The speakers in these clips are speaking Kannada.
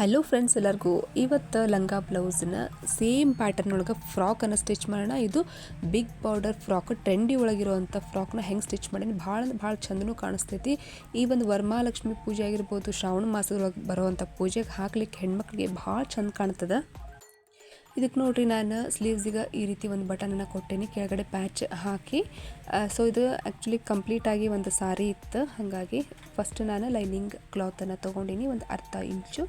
ಹಲೋ ಫ್ರೆಂಡ್ಸ್, ಎಲ್ಲರಿಗೂ ಇವತ್ತು ಲಂಗ ಬ್ಲೌಸ್ನ ಸೇಮ್ ಪ್ಯಾಟರ್ನ್ ಒಳಗೆ ಫ್ರಾಕನ್ನು ಸ್ಟಿಚ್ ಮಾಡೋಣ. ಇದು ಬಿಗ್ ಬಾರ್ಡರ್ ಫ್ರಾಕ್, ಟ್ರೆಂಡಿ ಒಳಗಿರುವಂಥ ಫ್ರಾಕ್ನ ಹೆಂಗೆ ಸ್ಟಿಚ್ ಮಾಡೀನಿ. ಭಾಳ ಚಂದನೂ ಕಾಣಿಸ್ತೈತಿ. ಈ ಒಂದು ವರಮಹಾಲಕ್ಷ್ಮಿ ಪೂಜೆ ಆಗಿರ್ಬೋದು, ಶ್ರಾವಣ ಮಾಸದೊಳಗೆ ಬರುವಂಥ ಪೂಜೆಗೆ ಹಾಕ್ಲಿಕ್ಕೆ ಹೆಣ್ಮಕ್ಳಿಗೆ ಭಾಳ ಚಂದ ಕಾಣ್ತದೆ. ಇದಕ್ಕೆ ನೋಡಿರಿ, ನಾನು ಸ್ಲೀವ್ಸಿಗೆ ಈ ರೀತಿ ಒಂದು ಬಟನನ್ನು ಕೊಟ್ಟೇನಿ, ಕೆಳಗಡೆ ಪ್ಯಾಚ್ ಹಾಕಿ. ಸೊ ಇದು ಆ್ಯಕ್ಚುಲಿ ಕಂಪ್ಲೀಟಾಗಿ ಒಂದು ಸಾರಿ ಇತ್ತು, ಹಾಗಾಗಿ ಫಸ್ಟ್ ನಾನು ಲೈನಿಂಗ್ ಕ್ಲಾತನ್ನು ತೊಗೊಂಡಿನಿ. ಒಂದು ಅರ್ಧ ಇಂಚು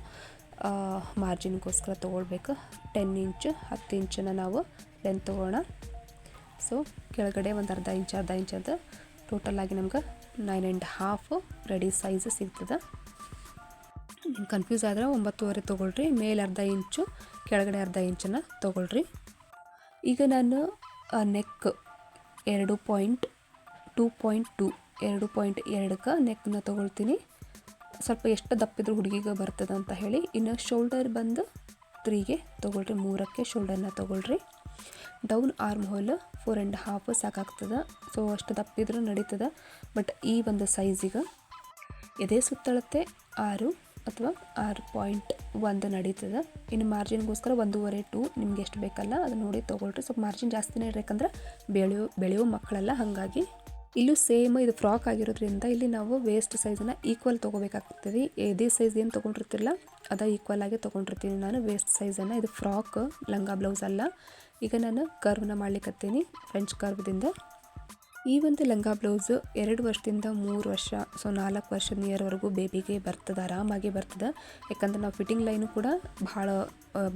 ಮಾರ್ಜಿನ್ಗೋಸ್ಕರ ತೊಗೊಳ್ಬೇಕು. 10 ಇಂಚು 10 ಇಂಚನ್ನು ನಾವು ಲೆಂತ್ ತೊಗೋಣ. ಸೊ ಕೆಳಗಡೆ ಒಂದು ಅರ್ಧ ಇಂಚ್ ಅದು ಟೋಟಲಾಗಿ ನಮ್ಗೆ 9.5 ರೆಡಿ ಸೈಜ್ ಸಿಗ್ತದೆ. ಕನ್ಫ್ಯೂಸ್ ಆದರೆ 9.5 ತೊಗೊಳ್ರಿ. ಮೇಲೆ ಅರ್ಧ ಇಂಚು, ಕೆಳಗಡೆ ಅರ್ಧ ಇಂಚನ್ನು ತೊಗೊಳ್ರಿ. ಈಗ ನಾನು ನೆಕ್ 2.2ಕ್ಕೆ ನೆಕ್ನ ತೊಗೊಳ್ತೀನಿ. ಸ್ವಲ್ಪ ಎಷ್ಟು ದಪ್ಪಿದ್ರು ಹುಡುಗಿಗೆ ಬರ್ತದೆ ಅಂತ ಹೇಳಿ. ಇನ್ನು ಶೋಲ್ಡರ್ ಬಂದು 3ಗೆ ತೊಗೊಳ್ರಿ, 3ಕ್ಕೆ ಶೋಲ್ಡರ್ನ ತೊಗೊಳ್ರಿ. ಡೌನ್ ಆರ್ಮ್ ಹೋಲ್ 4.5 ಸಾಕಾಗ್ತದೆ. ಸೊ ಅಷ್ಟು ದಪ್ಪಿದ್ರೂ ನಡೀತದೆ. ಬಟ್ ಈ ಒಂದು ಸೈಜಿಗೆ ಎದೆ ಸುತ್ತಳತೆ 6 ಅಥವಾ 6.1 ನಡೀತದೆ. ಇನ್ನು ಮಾರ್ಜಿನ್ಗೋಸ್ಕರ 1.5 ನಿಮ್ಗೆ ಎಷ್ಟು ಬೇಕಲ್ಲ ಅದನ್ನು ನೋಡಿ ತೊಗೊಳ್ರಿ. ಸ್ವಲ್ಪ ಮಾರ್ಜಿನ್ ಜಾಸ್ತಿನೇ ಇರಬೇಕಂದ್ರೆ ಬೆಳೆಯೋ ಮಕ್ಕಳೆಲ್ಲ, ಹಾಗಾಗಿ ಇಲ್ಲೂ ಸೇಮ್ ಇದು ಫ್ರಾಕ್ ಆಗಿರೋದ್ರಿಂದ ಇಲ್ಲಿ ನಾವು ವೇಸ್ಟ್ ಸೈಜನ್ನು ಈಕ್ವಲ್ ತೊಗೋಬೇಕಾಗ್ತದೆ. ಎದೆ ಸೈಜ್ ಏನು ತೊಗೊಂಡಿರ್ತಿರಲ್ಲ ಅದು ಈಕ್ವಲ್ ಆಗಿ ತೊಗೊಂಡಿರ್ತೀನಿ ನಾನು ವೇಸ್ಟ್ ಸೈಜನ್ನು. ಇದು ಫ್ರಾಕ್, ಲಂಗ ಬ್ಲೌಸ್ ಅಲ್ಲ. ಈಗ ನಾನು ಕರ್ವ್ನ ಮಾಡ್ಲಿಕ್ಕತ್ತೀನಿ, ಫ್ರೆಂಚ್ ಕರ್ವ್ದಿಂದ. ಈ ಒಂದು ಲಂಗ ಬ್ಲೌಸು 2 ವರ್ಷದಿಂದ 3 ವರ್ಷ, ಸೊ 4 ವರ್ಷದ ನಿಯರ್ವರೆಗೂ ಬೇಬಿಗೆ ಬರ್ತದೆ, ಆರಾಮಾಗಿ ಬರ್ತದೆ. ಯಾಕಂದ್ರೆ ನಾವು ಫಿಟ್ಟಿಂಗ್ ಲೈನು ಕೂಡ ಭಾಳ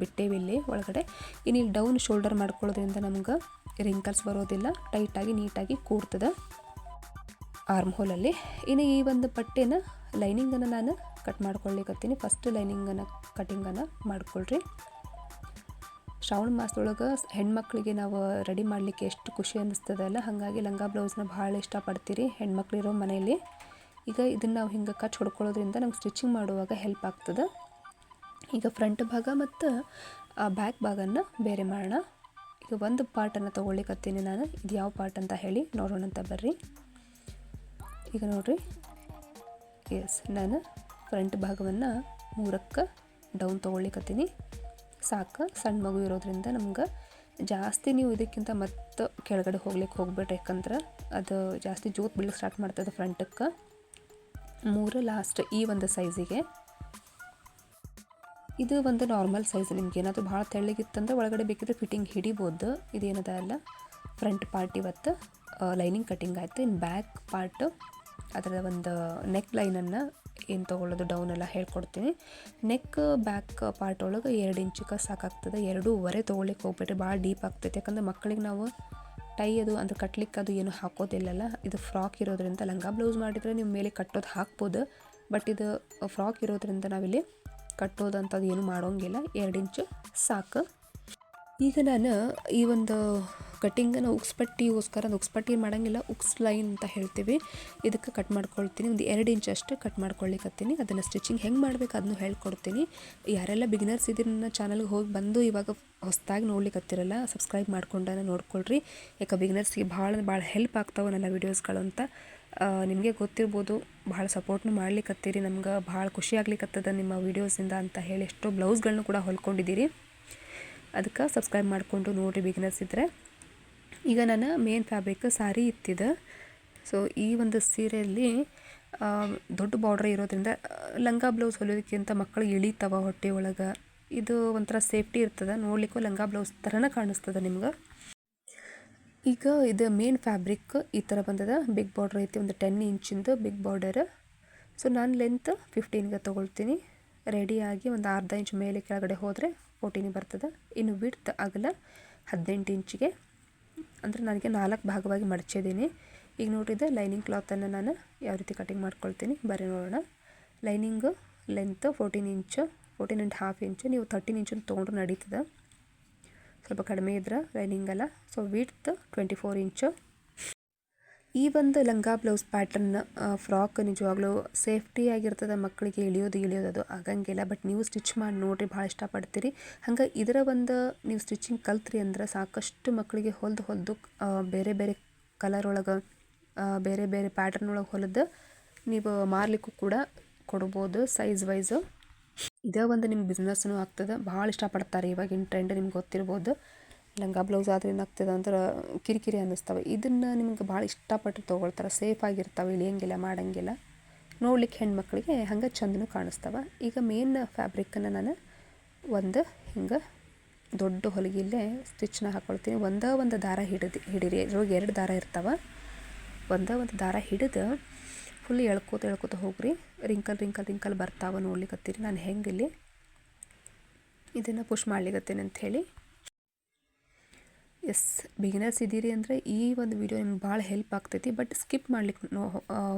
ಬಿಟ್ಟೇವಿ ಇಲ್ಲಿ ಒಳಗಡೆ. ಇನ್ನು ಇಲ್ಲಿ ಡೌನ್ ಶೋಲ್ಡರ್ ಮಾಡ್ಕೊಳ್ಳೋದ್ರಿಂದ ನಮ್ಗೆ ರಿಂಕಲ್ಸ್ ಬರೋದಿಲ್ಲ, ಟೈಟಾಗಿ ನೀಟಾಗಿ ಕೂಡ್ತದೆ ಆರ್ಮ್ ಹೋಲಲ್ಲಿ. ಇನ್ನು ಈ ಒಂದು ಪಟ್ಟೆನ ಲೈನಿಂಗನ್ನು ನಾನು ಕಟ್ ಮಾಡ್ಕೊಳ್ಳಿಕತ್ತೀನಿ. ಫಸ್ಟ್ ಲೈನಿಂಗನ್ನು ಕಟಿಂಗನ್ನು ಮಾಡ್ಕೊಳ್ರಿ. ಶ್ರಾವಣ ಮಾಸದೊಳಗೆ ಹೆಣ್ಮಕ್ಳಿಗೆ ನಾವು ರೆಡಿ ಮಾಡಲಿಕ್ಕೆ ಎಷ್ಟು ಖುಷಿ ಅನ್ನಿಸ್ತದಲ್ಲ, ಹಾಗಾಗಿ ಲಂಗ ಬ್ಲೌಸ್ನ ಭಾಳ ಇಷ್ಟಪಡ್ತೀರಿ ಹೆಣ್ಮಕ್ಳಿರೋ ಮನೆಯಲ್ಲಿ. ಈಗ ಇದನ್ನು ನಾವು ಹಿಂಗೆ ಕಚ್ ಹೊಡ್ಕೊಳ್ಳೋದ್ರಿಂದ ನಮ್ಗೆ ಸ್ಟಿಚಿಂಗ್ ಮಾಡುವಾಗ ಹೆಲ್ಪ್ ಆಗ್ತದೆ. ಈಗ ಫ್ರಂಟ್ ಭಾಗ ಮತ್ತು ಬ್ಯಾಕ್ ಭಾಗನ ಬೇರೆ ಮಾಡೋಣ. ಈಗ ಒಂದು ಪಾರ್ಟನ್ನು ತೊಗೊಳ್ಳಿಕತ್ತೀನಿ ನಾನು. ಇದು ಯಾವ ಪಾರ್ಟ್ ಅಂತ ಹೇಳಿ ನೋಡೋಣ ಅಂತ ಬರ್ರಿ. ಈಗ ನೋಡಿರಿ, ನಾನು ಫ್ರಂಟ್ ಭಾಗವನ್ನು 3ಕ್ಕೆ ಡೌನ್ ತೊಗೊಳ್ಳಿಕತ್ತೀನಿ. ಸಾಕು, ಸಣ್ಣ ಮಗು ಇರೋದ್ರಿಂದ ನಮ್ಗೆ ಜಾಸ್ತಿ ನೀವು ಇದಕ್ಕಿಂತ ಮತ್ತೆ ಕೆಳಗಡೆ ಹೋಗ್ಬೇಡ್ರಿ, ಯಾಕಂದ್ರೆ ಅದು ಜಾಸ್ತಿ ಜೋತ್ ಬೀಳಕ್ಕೆ ಸ್ಟಾರ್ಟ್ ಮಾಡ್ತದೆ ಫ್ರಂಟಕ್ಕೆ. 3 ಲಾಸ್ಟ್ ಈ ಒಂದು ಸೈಜಿಗೆ. ಇದು ಒಂದು ನಾರ್ಮಲ್ ಸೈಜ್. ನಿಮ್ಗೆ ಏನಾದರೂ ಭಾಳ ತೆಳ್ಳಗಿತ್ತಂದ್ರೆ ಒಳಗಡೆ ಬೇಕಿದ್ರೆ ಫಿಟ್ಟಿಂಗ್ ಹಿಡಿಬೋದು. ಇದೇನದ ಅಲ್ಲ, ಫ್ರಂಟ್ ಪಾರ್ಟ್ ಇವತ್ತು ಲೈನಿಂಗ್ ಕಟ್ಟಿಂಗ್ ಆಯಿತು. ಇನ್ನು ಬ್ಯಾಕ್ ಪಾರ್ಟು ಅದರ ಒಂದು ನೆಕ್ ಲೈನನ್ನು ಏನು ತೊಗೊಳ್ಳೋದು ಡೌನ್ ಎಲ್ಲ ಹೇಳ್ಕೊಡ್ತೀನಿ. ನೆಕ್ ಬ್ಯಾಕ್ ಪಾರ್ಟ್ ಒಳಗೆ 2 ಇಂಚಿಗೆ ಸಾಕಾಗ್ತದೆ. 2.5 ತೊಗೊಳ್ಳಿಕ್ಕೆ ಹೋಗ್ಬೇಡ್ರಿ, ಭಾಳ ಡೀಪ್ ಆಗ್ತೈತೆ. ಯಾಕಂದ್ರೆ ಮಕ್ಕಳಿಗೆ ನಾವು ಟೈ ಅದು ಅಂದ್ರೆ ಕಟ್ಲಿಕ್ಕೆ ಅದು ಏನು ಹಾಕೋದಿಲ್ಲಲ್ಲ. ಇದು ಫ್ರಾಕ್ ಇರೋದ್ರಿಂದ, ಲಂಗ ಬ್ಲೌಸ್ ಮಾಡಿದರೆ ನೀವು ಮೇಲೆ ಕಟ್ಟೋದು ಹಾಕ್ಬೋದು, ಬಟ್ ಇದು ಫ್ರಾಕ್ ಇರೋದ್ರಿಂದ ನಾವಿಲ್ಲಿ ಕಟ್ಟೋದಂಥದ್ದು ಏನು ಮಾಡೋಂಗಿಲ್ಲ. 2 ಇಂಚು ಸಾಕು. ಈಗ ನಾನು ಈ ಒಂದು ಕಟ್ಟಿಂಗನ್ನು ಉಕ್ಸ್ಪಟ್ಟಿಗೋಸ್ಕರ, ಅದು ಉಕ್ಸ್ಪಟ್ಟಿ ಮಾಡೋಂಗಿಲ್ಲ, ಉಕ್ಸ್ ಲೈನ್ ಅಂತ ಹೇಳ್ತೀವಿ, ಇದಕ್ಕೆ ಕಟ್ ಮಾಡ್ಕೊಳ್ತೀನಿ. ಒಂದು 2 ಇಂಚಷ್ಟು ಕಟ್ ಮಾಡ್ಕೊಳ್ಳಿಕತ್ತೀನಿ. ಅದನ್ನು ಸ್ಟಿಚಿಂಗ್ ಹೆಂಗೆ ಮಾಡಬೇಕು ಅದನ್ನು ಹೇಳ್ಕೊಡ್ತೀನಿ. ಯಾರೆಲ್ಲ ಬಿಗಿನರ್ಸ್ ಇದ್ದೀರಿ ನನ್ನ ಚಾನಲ್ಗೆ ಹೋಗಿ ಬಂದು ಇವಾಗ ಹೊಸದಾಗಿ ನೋಡ್ಲಿಕ್ಕತ್ತಿರಲ್ಲ, ಸಬ್ಸ್ಕ್ರೈಬ್ ಮಾಡ್ಕೊಂಡಾನ ನೋಡ್ಕೊಳ್ರಿ. ಯಾಕೆ ಬಿಗಿನರ್ಸ್ಗೆ ಭಾಳ ಹೆಲ್ಪ್ ಆಗ್ತಾವೆ ನನ್ನ ವೀಡಿಯೋಸ್ಗಳು ಅಂತ. ನಿಮಗೆ ಗೊತ್ತಿರ್ಬೋದು, ಭಾಳ ಸಪೋರ್ಟ್ನು ಮಾಡ್ಲಿಕ್ಕತ್ತೀರಿ, ನಮ್ಗೆ ಭಾಳ ಖುಷಿ ಆಗ್ಲಿಕ್ಕತ್ತದ ನಿಮ್ಮ ವೀಡಿಯೋಸಿಂದ ಅಂತ ಹೇಳಿ. ಎಷ್ಟೋ ಬ್ಲೌಸ್ಗಳನ್ನೂ ಕೂಡ ಹೊಲ್ಕೊಂಡಿದ್ದೀರಿ, ಅದಕ್ಕೆ ಸಬ್ಸ್ಕ್ರೈಬ್ ಮಾಡಿಕೊಂಡು ನೋಡಿರಿ ಬಿಗಿನರ್ಸ್ ಇದ್ದರೆ. ಈಗ ನಾನು ಮೇನ್ ಫ್ಯಾಬ್ರಿಕ್ ಸಾರಿ ಇತ್ತಿದೆ. ಸೊ ಈ ಒಂದು ಸೀರೆಯಲ್ಲಿ ದೊಡ್ಡ ಬಾರ್ಡ್ರ್ ಇರೋದ್ರಿಂದ ಲಂಗ ಬ್ಲೌಸ್ ಹೊಲಿಯೋದಕ್ಕಿಂತ ಮಕ್ಕಳು ಇಳಿತಾವ ಹೊಟ್ಟೆ ಒಳಗೆ. ಇದು ಒಂಥರ ಸೇಫ್ಟಿ ಇರ್ತದೆ, ನೋಡ್ಲಿಕ್ಕೂ ಲಂಗ ಬ್ಲೌಸ್ ಥರನೇ ಕಾಣಿಸ್ತದೆ ನಿಮ್ಗೆ. ಈಗ ಇದು ಮೇನ್ ಫ್ಯಾಬ್ರಿಕ್ ಈ ಥರ ಬಂದದ. ಬಿಗ್ ಬಾರ್ಡ್ರ್ ಐತಿ, ಒಂದು 10 ಇಂಚಿಂದು ಬಿಗ್ ಬಾರ್ಡರ್. ಸೊ ನಾನು ಲೆಂತ್ 15ಗೆ ತೊಗೊಳ್ತೀನಿ. ರೆಡಿಯಾಗಿ ಒಂದು ಅರ್ಧ ಇಂಚ್ ಮೇಲೆ ಕೆಳಗಡೆ ಹೋದರೆ 14 ಬರ್ತದೆ. ಇನ್ನು ವಿಡ್ತ್ ಅಗಲ 18 ಇಂಚಿಗೆ, ಅಂದರೆ ನನಗೆ 4 ಭಾಗವಾಗಿ ಮಡಚಿದ್ದೀನಿ. ಈಗ ನೋಡಿದೆ ಲೈನಿಂಗ್ ಕ್ಲಾತನ್ನು ನಾನು ಯಾವ ರೀತಿ ಕಟಿಂಗ್ ಮಾಡ್ಕೊಳ್ತೀನಿ ಬರೀ ನೋಡೋಣ. ಲೈನಿಂಗು ಲೆಂತ್ 14 ಇಂಚು, 14.5 ಇಂಚು. ನೀವು 13 ಇಂಚನ್ನು ತೊಗೊಂಡ್ರೆ ನಡೀತದೆ, ಸ್ವಲ್ಪ ಕಡಿಮೆ ಇದ್ರೆ ಲೈನಿಂಗಲ್ಲ. ಸೊ ವಿಡ್ತ್ 24 ಇಂಚು. ಈ ಒಂದು ಲಂಗ ಬ್ಲೌಸ್ ಪ್ಯಾಟರ್ನ್ ಫ್ರಾಕ್ ನಿಜವಾಗ್ಲೂ ಸೇಫ್ಟಿ ಆಗಿರ್ತದೆ. ಮಕ್ಕಳಿಗೆ ಇಳಿಯೋದು ಅದು ಆಗಂಗಿಲ್ಲ, ಬಟ್ ನೀವು ಸ್ಟಿಚ್ ಮಾಡಿ ನೋಡಿರಿ, ಭಾಳ ಇಷ್ಟಪಡ್ತೀರಿ. ಹಂಗೆ ಇದರ ಒಂದು ನೀವು ಸ್ಟಿಚಿಂಗ್ ಕಲ್ತ್ರಿ ಅಂದ್ರೆ ಸಾಕಷ್ಟು ಮಕ್ಕಳಿಗೆ ಹೊಲ್ದು ಬೇರೆ ಬೇರೆ ಕಲರ್ ಒಳಗೆ, ಬೇರೆ ಬೇರೆ ಪ್ಯಾಟರ್ನ್ ಒಳಗೆ ಹೊಲಿದು ನೀವು ಮಾರಲಿಕ್ಕೂ ಕೂಡ ಕೊಡ್ಬೋದು ಸೈಜ್ ವೈಸು. ಇದೇ ಒಂದು ನಿಮ್ಮ ಬಿಸ್ನೆಸ್ನೂ ಆಗ್ತದೆ. ಭಾಳ ಇಷ್ಟಪಡ್ತಾರೆ ಇವಾಗಿನ ಟ್ರೆಂಡ್ ನಿಮ್ಗೆ ಗೊತ್ತಿರ್ಬೋದು. ಲಂಗ ಬ್ಲೌಸ್ ಆದರೆ ಏನಾಗ್ತದೆ ಅಂದ್ರೆ ಕಿರಿಕಿರಿ ಅನ್ನಿಸ್ತವೆ. ಇದನ್ನು ನಿಮ್ಗೆ ಭಾಳ ಇಷ್ಟಪಟ್ಟು ತೊಗೊಳ್ತಾರೆ. ಸೇಫಾಗಿರ್ತಾವೆ, ಇಳಿಯಂಗಿಲ್ಲ, ಮಾಡೋಂಗಿಲ್ಲ. ನೋಡ್ಲಿಕ್ಕೆ ಹೆಣ್ಮಕ್ಳಿಗೆ ಹಂಗೆ ಚಂದನೂ ಕಾಣಿಸ್ತವೆ. ಈಗ ಮೇನ್ ಫ್ಯಾಬ್ರಿಕ್ಕನ್ನು ನಾನು ಒಂದು ಹಿಂಗೆ ದೊಡ್ಡ ಹೊಲಿಗೆಯಲ್ಲೇ ಸ್ಟಿಚ್ನ ಹಾಕ್ಕೊಳ್ತೀನಿ. ಒಂದು ದಾರ ಹಿಡೀರಿ. ಇದ್ರೊಳಗೆ 2 ದಾರ ಇರ್ತಾವೆ. ಒಂದು ದಾರ ಹಿಡಿದು ಫುಲ್ ಎಳ್ಕೋತ ಹೋಗ್ರಿ. ರಿಂಕಲ್ ಬರ್ತಾವೆ ನೋಡ್ಲಿಕ್ಕತ್ತೀರಿ ನಾನು ಹೆಂಗೆ ಇಲ್ಲಿ ಇದನ್ನು ಪುಷ್ ಮಾಡ್ಲಿಕ್ಕತ್ತೀನಿ ಅಂಥೇಳಿ. ಎಸ್, ಬಿಗಿನರ್ಸ್ ಇದ್ದೀರಿ ಅಂದರೆ ಈ ಒಂದು ವಿಡಿಯೋ ನಿಮ್ಗೆ ಭಾಳ ಹೆಲ್ಪ್ ಆಗ್ತೈತಿ. ಬಟ್ ಸ್ಕಿಪ್ ಮಾಡ್ಲಿಕ್ಕೆ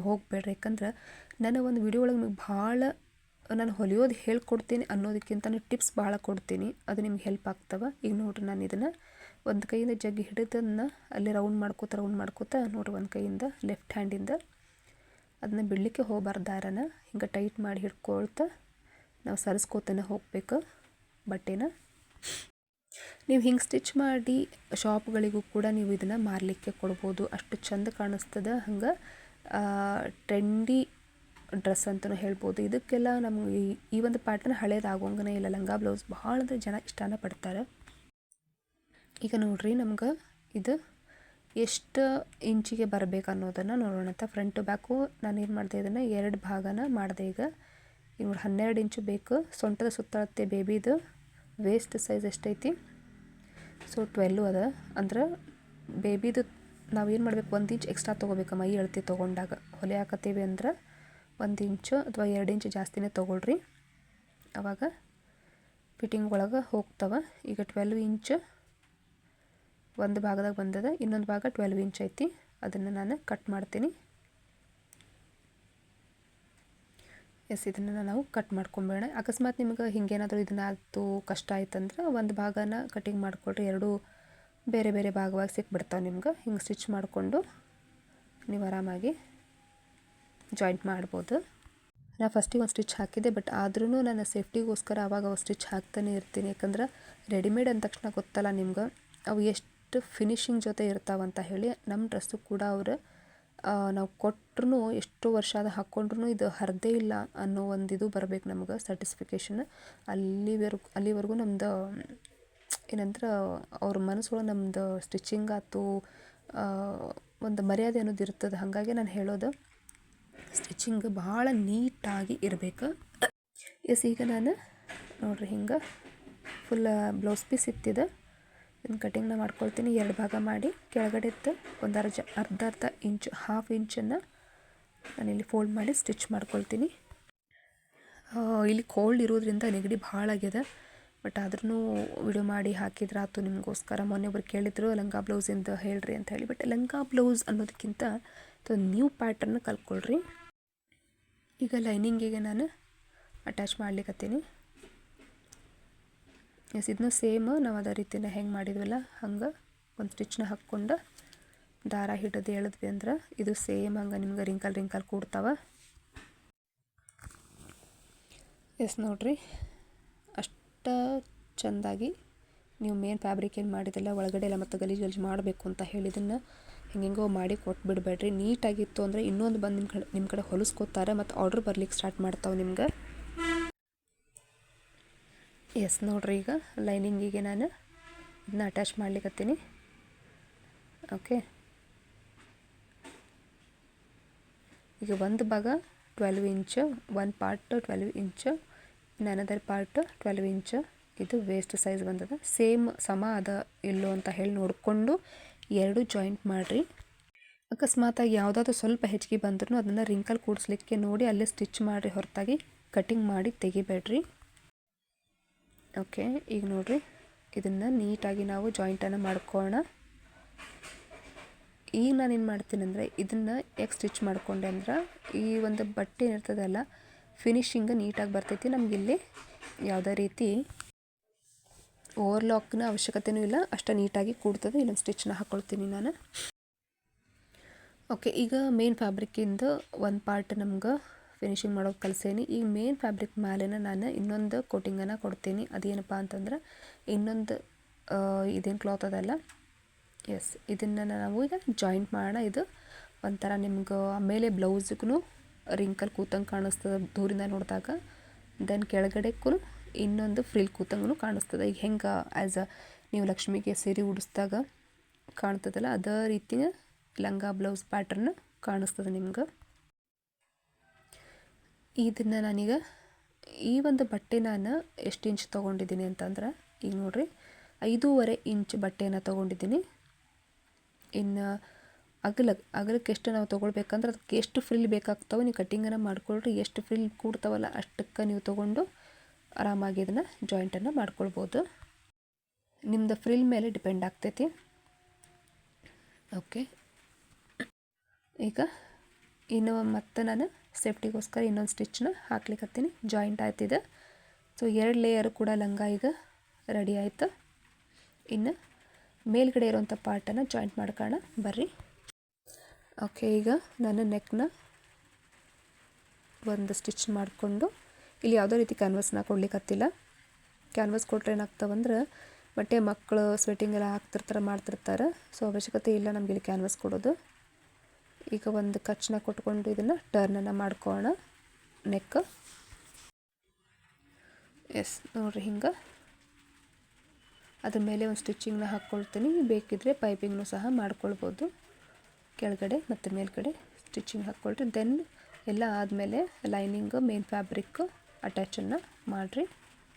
ಹೋಗಬೇಡ್ರಿ. ಯಾಕಂದ್ರೆ ನನ್ನ ಒಂದು ವಿಡಿಯೋ ಒಳಗೆ ನಿಮ್ಗೆ ಭಾಳ ನಾನು ಹೊಲಿಯೋದು ಹೇಳ್ಕೊಡ್ತೀನಿ ಅನ್ನೋದಕ್ಕಿಂತ ಟಿಪ್ಸ್ ಭಾಳ ಕೊಡ್ತೀನಿ. ಅದು ನಿಮ್ಗೆ ಹೆಲ್ಪ್ ಆಗ್ತವೆ. ಈಗ ನೋಡ್ರಿ, ನಾನು ಇದನ್ನು ಒಂದು ಕೈಯಿಂದ ಜಗ್ಗಿ ಹಿಡಿದನ್ನು ಅಲ್ಲಿ ರೌಂಡ್ ಮಾಡ್ಕೋತ ನೋಡ್ರಿ, ಒಂದು ಕೈಯಿಂದ ಲೆಫ್ಟ್ ಹ್ಯಾಂಡಿಂದ ಅದನ್ನ ಬಿಡಲಿಕ್ಕೆ ಹೋಗಬಾರ್ದು. ದಾರನ ಹಿಂಗೆ ಟೈಟ್ ಮಾಡಿ ಹಿಡ್ಕೊಳ್ತಾ ನಾವು ಸರಿಸ್ಕೋತಾನೆ ಹೋಗಬೇಕು ಬಟ್ಟೆನ. ನೀವು ಹಿಂಗೆ ಸ್ಟಿಚ್ ಮಾಡಿ ಶಾಪ್ಗಳಿಗೂ ಕೂಡ ನೀವು ಇದನ್ನು ಮಾರಲಿಕ್ಕೆ ಕೊಡ್ಬೋದು. ಅಷ್ಟು ಚಂದ ಕಾಣಿಸ್ತದೆ. ಹಂಗೆ ಟ್ರೆಂಡಿ ಡ್ರೆಸ್ ಅಂತಲೂ ಹೇಳ್ಬೋದು. ಇದಕ್ಕೆಲ್ಲ ನಮ್ಗೆ ಈ ಒಂದು ಪ್ಯಾಟರ್ನ್ ಹಳೇದಾಗೋಂಗನೇ ಇಲ್ಲ. ಲಂಗ ಬ್ಲೌಸ್ ಭಾಳ ಅಂದರೆ ಜನ ಇಷ್ಟನ ಪಡ್ತಾರೆ. ಈಗ ನೋಡ್ರಿ, ನಮ್ಗೆ ಇದು ಎಷ್ಟು ಇಂಚಿಗೆ ಬರಬೇಕು ಅನ್ನೋದನ್ನು ನೋಡೋಣ ಅಂತ. ಫ್ರಂಟು ಬ್ಯಾಕು ನಾನು ಏನು ಮಾಡಿದೆ, ಇದನ್ನು 2 ಭಾಗನ ಮಾಡಿದೆ. ಈಗ ನೋಡಿ 12 ಇಂಚು ಬೇಕು. ಸೊಂಟದ ಸುತ್ತಳತೆ ಬೇಬಿದು ವೇಸ್ಟ್ ಸೈಜ್ ಎಷ್ಟೈತಿ, ಸೊ 12 ಅದ. ಅಂದ್ರೆ ಬೇಬಿದು ನಾವು ಏನು ಮಾಡಬೇಕು, 1 ಇಂಚ್ ಎಕ್ಸ್ಟ್ರಾ ತೊಗೋಬೇಕು. ಮೈ ಅಳತೆ ತೊಗೊಂಡಾಗ ಹೊಲೆ ಹಾಕತ್ತೀವಿ ಅಂದ್ರೆ 1 ಇಂಚು ಅಥವಾ 2 ಇಂಚು ಜಾಸ್ತಿನೇ ತೊಗೊಳ್ರಿ. ಆವಾಗ ಫಿಟ್ಟಿಂಗ್ ಒಳಗೆ ಹೋಗ್ತವೆ. ಈಗ 12 ಇಂಚು ಒಂದು ಭಾಗದಾಗ ಬಂದದ, ಇನ್ನೊಂದು ಭಾಗ 12 ಇಂಚ್ ಐತಿ. ಅದನ್ನು ನಾನು ಕಟ್ ಮಾಡ್ತೀನಿ. ಎಸ್, ಇದನ್ನು ನಾವು ಕಟ್ ಮಾಡ್ಕೊಂಬೇಡ. ಅಕಸ್ಮಾತ್ ನಿಮ್ಗೆ ಹಿಂಗೇನಾದರೂ ಇದನ್ನ ಆಯ್ತು ಕಷ್ಟ ಆಯ್ತಂದ್ರೆ ಒಂದು ಭಾಗನ ಕಟಿಂಗ್ ಮಾಡ್ಕೊಳ್ರಿ. 2 ಬೇರೆ ಬೇರೆ ಭಾಗವಾಗಿ ಸಿಕ್ಬಿಡ್ತಾವೆ ನಿಮ್ಗೆ. ಹಿಂಗೆ ಸ್ಟಿಚ್ ಮಾಡಿಕೊಂಡು ನೀವು ಆರಾಮಾಗಿ ಜಾಯಿಂಟ್ ಮಾಡ್ಬೋದು. ನಾನು ಫಸ್ಟಿಗೆ ಒಂದು ಸ್ಟಿಚ್ ಹಾಕಿದ್ದೆ, ಬಟ್ ಆದ್ರೂ ನಾನು ಸೇಫ್ಟಿಗೋಸ್ಕರ ಆವಾಗ ಸ್ಟಿಚ್ ಹಾಕ್ತಾನೆ ಇರ್ತೀನಿ. ಯಾಕಂದ್ರೆ ರೆಡಿಮೇಡ್ ಅಂದ ತಕ್ಷಣ ಗೊತ್ತಲ್ಲ ನಿಮ್ಗೆ ಅವು ಎಷ್ಟು ಫಿನಿಶಿಂಗ್ ಜೊತೆ ಇರ್ತಾವಂತ ಹೇಳಿ. ನಮ್ಮ ಡ್ರೆಸ್ಸು ಕೂಡ ಅವರು ನಾವು ಕೊಟ್ಟರು ಎಷ್ಟೋ ವರ್ಷ ಅದು ಹಾಕ್ಕೊಂಡ್ರೂ ಇದು ಹರಿದೇ ಇಲ್ಲ ಅನ್ನೋ ಒಂದು ಇದು ಬರಬೇಕು ನಮ್ಗೆ ಸರ್ಟಿಫಿಕೇಷನ್. ಅಲ್ಲಿವರೆಗೂ ನಮ್ದು ಏನಂದ್ರೆ ಅವ್ರ ಮನಸ್ಸೊಳಗೆ ನಮ್ದು ಸ್ಟಿಚಿಂಗ್ ಆಯ್ತು ಒಂದು ಮರ್ಯಾದೆ ಅನ್ನೋದು ಇರ್ತದೆ. ಹಾಗಾಗಿ ನಾನು ಹೇಳೋದು ಸ್ಟಿಚಿಂಗ್ ಭಾಳ ನೀಟಾಗಿ ಇರಬೇಕು. ಎಸ್, ಈಗ ನಾನು ನೋಡ್ರಿ ಹಿಂಗೆ ಫುಲ್ ಬ್ಲೌಸ್ ಪೀಸ್ ಇತ್ತಿದೆ. ಇದನ್ನು ಕಟಿಂಗ್ನ ಮಾಡ್ಕೊಳ್ತೀನಿ. 2 ಭಾಗ ಮಾಡಿ ಕೆಳಗಡೆದ್ದು ಒಂದು ಅರ್ಧ ಇಂಚು, 1/2 ಇಂಚನ್ನು ನಾನಿಲ್ಲಿ ಫೋಲ್ಡ್ ಮಾಡಿ ಸ್ಟಿಚ್ ಮಾಡ್ಕೊಳ್ತೀನಿ. ಇಲ್ಲಿ ಕೋಲ್ಡ್ ಇರೋದ್ರಿಂದ ನೆಗಡಿ ಭಾಳ ಆಗ್ಯದ. ಬಟ್ ಆದ್ರೂ ವಿಡಿಯೋ ಮಾಡಿ ಹಾಕಿದ್ರೆ ಆಯ್ತು ನಿಮಗೋಸ್ಕರ. ಮೊನ್ನೆ ಒಬ್ರು ಕೇಳಿದ್ರು ಲಂಗ ಬ್ಲೌಸಿಂದ ಹೇಳ್ರಿ ಅಂತ ಹೇಳಿ. ಬಟ್ ಲಂಗ ಬ್ಲೌಸ್ ಅನ್ನೋದಕ್ಕಿಂತ ನ್ಯೂ ಪ್ಯಾಟರ್ನ್ ಕಲ್ತ್ಕೊಳ್ರಿ. ಈಗ ಲೈನಿಂಗಿಗೆ ನಾನು ಅಟ್ಯಾಚ್ ಮಾಡ್ಲಿಕ್ಕತ್ತೀನಿ. ಎಸ್, ಇದನ್ನು ಸೇಮ್ ನಾವು ಅದೇ ರೀತಿನ ಹೆಂಗೆ ಮಾಡಿದ್ವಲ್ಲ ಹಂಗೆ ಒಂದು ಸ್ಟಿಚ್ನ ಹಾಕ್ಕೊಂಡು ದಾರ ಹಿಡಿದು ಎಳೆದ್ವಿ ಅಂದ್ರೆ ಇದು ಸೇಮ್ ಹಂಗೆ ನಿಮ್ಗೆ ರಿಂಕಲ್ ಕೂಡ್ತಾವೆ. ಎಸ್, ನೋಡ್ರಿ, ಅಷ್ಟು ಚೆಂದಾಗಿ ನೀವು ಮೇನ್ ಫ್ಯಾಬ್ರಿಕ್ ಏನು ಮಾಡಿದಿಲ್ಲ ಒಳಗಡೆ ಎಲ್ಲ ಮತ್ತು ಗಲೀಜು ಮಾಡಬೇಕು ಅಂತ ಹೇಳಿದ್ದನ್ನು ಹೆಂಗೆಂಗೋ ಮಾಡಿ ಕೊಟ್ಬಿಡ್ಬೇಡ್ರಿ. ನೀಟಾಗಿತ್ತು ಅಂದರೆ ಇನ್ನೊಂದು ಬಂದು ನಿಮ್ಮ ಕಡೆ ಹೊಲಿಸ್ಕೋತಾರೆ ಮತ್ತು ಆರ್ಡ್ರ್ ಬರ್ಲಿಕ್ಕೆ ಸ್ಟಾರ್ಟ್ ಮಾಡ್ತಾವೆ ನಿಮ್ಗೆ. ಎಸ್, ನೋಡ್ರಿ, ಈಗ ಲೈನಿಂಗಿಗೆ ನಾನು ಇದನ್ನ ಅಟ್ಯಾಚ್ ಮಾಡ್ಲಿಕ್ಕತ್ತೀನಿ. ಓಕೆ, ಈಗ ಒಂದು ಭಾಗ 12 ಇಂಚು, ಒಂದು ಪಾರ್ಟ್ 12 ಇಂಚು, ಅನದರ್ ಪಾರ್ಟ್ 12 ಇಂಚು. ಇದು ವೇಸ್ಟ್ ಸೈಜ್ ಬಂದದ. ಸೇಮ್ ಸಮ ಅದ ಇಲ್ಲೋ ಅಂತ ಹೇಳಿ ನೋಡಿಕೊಂಡು 2 ಜಾಯಿಂಟ್ ಮಾಡಿರಿ. ಅಕಸ್ಮಾತಾಗಿ ಯಾವುದಾದ್ರೂ ಸ್ವಲ್ಪ ಹೆಚ್ಚಿಗೆ ಬಂದ್ರೂ ಅದನ್ನು ರಿಂಕಲ್ ಕೂಡಿಸ್ಲಿಕ್ಕೆ ನೋಡಿ ಅಲ್ಲೇ ಸ್ಟಿಚ್ ಮಾಡಿರಿ, ಹೊರತಾಗಿ ಕಟಿಂಗ್ ಮಾಡಿ ತೆಗಿಬೇಡ್ರಿ. ಓಕೆ, ಈಗ ನೋಡಿರಿ, ಇದನ್ನು ನೀಟಾಗಿ ನಾವು ಜಾಯಿಂಟನ್ನು ಮಾಡ್ಕೊಳ್ಳೋಣ. ಈಗ ನಾನೇನು ಮಾಡ್ತೀನಿ ಅಂದರೆ ಇದನ್ನು ಯಾಕೆ ಸ್ಟಿಚ್ ಮಾಡಿಕೊಂಡೆ ಅಂದ್ರೆ ಈ ಒಂದು ಬಟ್ಟೆ ಇರ್ತದಲ್ಲ ಫಿನಿಶಿಂಗ್ ನೀಟಾಗಿ ಬರ್ತೈತಿ. ನಮಗಿಲ್ಲಿ ಯಾವುದೇ ರೀತಿ ಓವರ್ಲಾಕ್ನ ಅವಶ್ಯಕತೆಯೂ ಇಲ್ಲ. ಅಷ್ಟು ನೀಟಾಗಿ ಕೂಡ್ತದೆ. ಇಲ್ಲೊಂದು ಸ್ಟಿಚ್ನ ಹಾಕ್ಕೊಳ್ತೀನಿ ನಾನು. ಓಕೆ, ಈಗ ಮೇನ್ ಫ್ಯಾಬ್ರಿಕ್ಕಿಂದ ಒಂದು ಪಾರ್ಟ್ ನಮ್ಗೆ ಫಿನಿಶಿಂಗ್ ಮಾಡೋದು ಕಲಿಸೇನಿ. ಈಗ ಮೇನ್ ಫ್ಯಾಬ್ರಿಕ್ ಮೇಲೆ ನಾನು ಇನ್ನೊಂದು ಕೋಟಿಂಗನ್ನು ಕೊಡ್ತೀನಿ. ಅದೇನಪ್ಪ ಅಂತಂದ್ರೆ ಇನ್ನೊಂದು ಇದೇನು ಕ್ಲಾತ್ ಅದಲ್ಲ, ಎಸ್, ಇದನ್ನು ನಾವು ಈಗ ಜಾಯಿಂಟ್ ಮಾಡೋಣ. ಇದು ಒಂಥರ ನಿಮ್ಗೆ ಆಮೇಲೆ ಬ್ಲೌಸ್ಗೂ ರಿಂಕಲ್ ಕೂತಂಗೆ ಕಾಣಿಸ್ತದೆ ದೂರಿಂದ ನೋಡಿದಾಗ. ದೆನ್ ಕೆಳಗಡೆಕ್ಕೂ ಇನ್ನೊಂದು ಫ್ರಿಲ್ ಕೂತಂಗೂ ಕಾಣಿಸ್ತದೆ. ಈಗ ಹೆಂಗೆ ಆ್ಯಸ್ ಅ ನೀವು ಲಕ್ಷ್ಮಿಗೆ ಸೀರೆ ಉಡಿಸ್ದಾಗ ಕಾಣ್ತದಲ್ಲ ಅದೇ ರೀತಿಯ ಲಂಗ ಬ್ಲೌಸ್ ಪ್ಯಾಟರ್ನ್ ಕಾಣಿಸ್ತದೆ ನಿಮ್ಗೆ. ಇದನ್ನು ನಾನೀಗ ಈ ಒಂದು ಬಟ್ಟೆ ನಾನು ಎಷ್ಟು ಇಂಚ್ ತೊಗೊಂಡಿದ್ದೀನಿ ಅಂತಂದ್ರೆ ಈಗ ನೋಡಿರಿ 5.5 ಇಂಚ್ ಬಟ್ಟೆಯನ್ನು ತೊಗೊಂಡಿದ್ದೀನಿ. ಇನ್ನು ಅಗಲಕ್ಕೆ ಎಷ್ಟು ನಾವು ತೊಗೊಳ್ಬೇಕಂದ್ರೆ ಅದಕ್ಕೆ ಎಷ್ಟು ಫ್ರಿಲ್ ಬೇಕಾಗ್ತಾವೆ ನೀವು ಕಟ್ಟಿಂಗನ್ನು ಮಾಡ್ಕೊಳ್ರಿ. ಎಷ್ಟು ಫ್ರಿಲ್ ಕೂಡ್ತಾವಲ್ಲ ಅಷ್ಟಕ್ಕೆ ನೀವು ತೊಗೊಂಡು ಆರಾಮಾಗಿ ಇದನ್ನು ಜಾಯಿಂಟನ್ನು ಮಾಡ್ಕೊಳ್ಬೋದು. ನಿಮ್ಮದು ಫ್ರಿಲ್ ಮೇಲೆ ಡಿಪೆಂಡ್ ಆಗ್ತೈತಿ. ಓಕೆ, ಈಗ ಇನ್ನು ಮತ್ತೆ ನಾನು ಸೇಫ್ಟಿಗೋಸ್ಕರ ಇನ್ನೊಂದು ಸ್ಟಿಚ್ನ ಹಾಕ್ಲಿಕ್ಕತ್ತೀನಿ. ಜಾಯಿಂಟ್ ಆಯ್ತಿದೆ. ಸೊ 2 ಲೇಯರು ಕೂಡ ಲಂಗ ಈಗ ರೆಡಿ ಆಯಿತು. ಇನ್ನು ಮೇಲ್ಗಡೆ ಇರೋವಂಥ ಪಾರ್ಟನ್ನು ಜಾಯಿಂಟ್ ಮಾಡ್ಕೊಳ್ಳೋಣ ಬರ್ರಿ. ಓಕೆ, ಈಗ ನಾನು ನೆಕ್ನ ಒಂದು ಸ್ಟಿಚ್ ಮಾಡಿಕೊಂಡು ಇಲ್ಲಿ ಯಾವುದೇ ರೀತಿ ಕ್ಯಾನ್ವಸ್ನ ಕೊಡ್ಲಿಕ್ಕತ್ತಿಲ್ಲ. ಕ್ಯಾನ್ವಸ್ ಕೊಟ್ಟರೆ ಏನಾಗ್ತಾವಂದ್ರೆ ಬಟ್ಟೆ ಮಕ್ಕಳು ಸ್ವೆಟ್ಟಿಂಗ್ ಎಲ್ಲ ಹಾಕ್ತಿರ್ತಾರೆ ಮಾಡ್ತಿರ್ತಾರೆ. ಸೊ ಅವಶ್ಯಕತೆ ಇಲ್ಲ ನಮಗೆ ಇಲ್ಲಿ ಕ್ಯಾನ್ವಸ್ ಕೊಡೋದು. ಈಗ ಒಂದು ಕಚ್ಚನ್ನ ಕೊಟ್ಕೊಂಡು ಇದನ್ನು ಟರ್ನನ್ನು ಮಾಡ್ಕೊಳ್ಳೋಣ ನೆಕ್. ಎಸ್ ನೋಡಿರಿ ಹಿಂಗೆ ಅದ್ರ ಮೇಲೆ ಒಂದು ಸ್ಟಿಚಿಂಗ್ನ ಹಾಕ್ಕೊಳ್ತೀನಿ. ಬೇಕಿದ್ದರೆ ಪೈಪಿಂಗ್ನು ಸಹ ಮಾಡ್ಕೊಳ್ಬೋದು. ಕೆಳಗಡೆ ಮತ್ತು ಮೇಲ್ಗಡೆ ಸ್ಟಿಚಿಂಗ್ ಹಾಕ್ಕೊಳ್ರಿ. ದೆನ್ ಎಲ್ಲ ಆದಮೇಲೆ ಲೈನಿಂಗ್ ಮೇನ್ ಫ್ಯಾಬ್ರಿಕ್ ಅಟ್ಯಾಚನ್ನು ಮಾಡಿರಿ.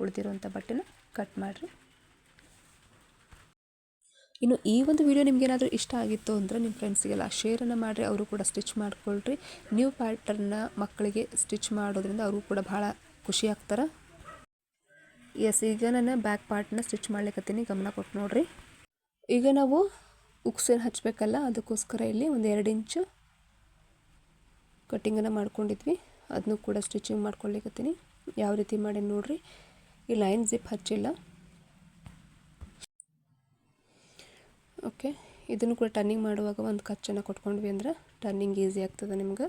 ಉಳಿದಿರುವಂಥ ಬಟ್ಟೆನ ಕಟ್ ಮಾಡಿರಿ. ಇನ್ನು ಈ ಒಂದು ವಿಡಿಯೋ ನಿಮಗೇನಾದರೂ ಇಷ್ಟ ಆಗಿತ್ತು ಅಂದರೆ ನಿಮ್ಮ ಫ್ರೆಂಡ್ಸಿಗೆಲ್ಲ ಶೇರನ್ನು ಮಾಡಿರಿ. ಅವರು ಕೂಡ ಸ್ಟಿಚ್ ಮಾಡ್ಕೊಳ್ರಿ. ನ್ಯೂ ಪ್ಯಾಟರ್ನ್ನ ಮಕ್ಕಳಿಗೆ ಸ್ಟಿಚ್ ಮಾಡೋದ್ರಿಂದ ಅವರು ಕೂಡ ಭಾಳ ಖುಷಿ ಆಗ್ತಾರೆ. ಎಸ್, ಈಗ ನಾನು ಬ್ಯಾಕ್ ಪಾರ್ಟ್ನ ಸ್ಟಿಚ್ ಮಾಡ್ಲಿಕ್ಕತ್ತೀನಿ. ಗಮನ ಕೊಟ್ಟು ನೋಡಿರಿ. ಈಗ ನಾವು ಉಕ್ಸೇನು ಹಚ್ಚಬೇಕಲ್ಲ ಅದಕ್ಕೋಸ್ಕರ ಇಲ್ಲಿ ಒಂದು 2 ಇಂಚು ಕಟ್ಟಿಂಗನ್ನು ಮಾಡ್ಕೊಂಡಿದ್ವಿ. ಅದನ್ನು ಕೂಡ ಸ್ಟಿಚಿಂಗ್ ಮಾಡ್ಕೊಳ್ಳಿಕ್ಕತ್ತೀನಿ. ಯಾವ ರೀತಿ ಮಾಡಿ ನೋಡಿರಿ. ಈ ಲೈನ್ ಜಿಪ್ ಹಚ್ಚಿಲ್ಲ. ಓಕೆ, ಇದನ್ನು ಕೂಡ ಟರ್ನಿಂಗ್ ಮಾಡುವಾಗ ಒಂದು ಕಚ್ಚನ್ನು ಕೊಟ್ಕೊಂಡ್ವಿ ಅಂದ್ರೆ ಟರ್ನಿಂಗ್ ಈಸಿ ಆಗ್ತದೆ ನಿಮ್ಗೆ.